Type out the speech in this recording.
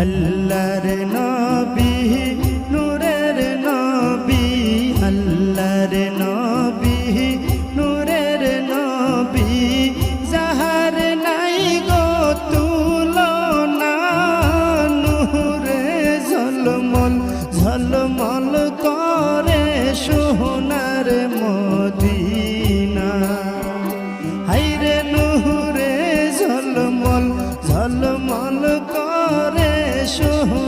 আল্লাহর নবী নূরের নবী, আল্লাহর নবী নূরের নবী, যাহার নাই গো তুলনা, নূরে ঝলমল ঝলমল করে সোনার মদিনা। হায়রে নূরে ঝলমল ঝলমল করে সোনার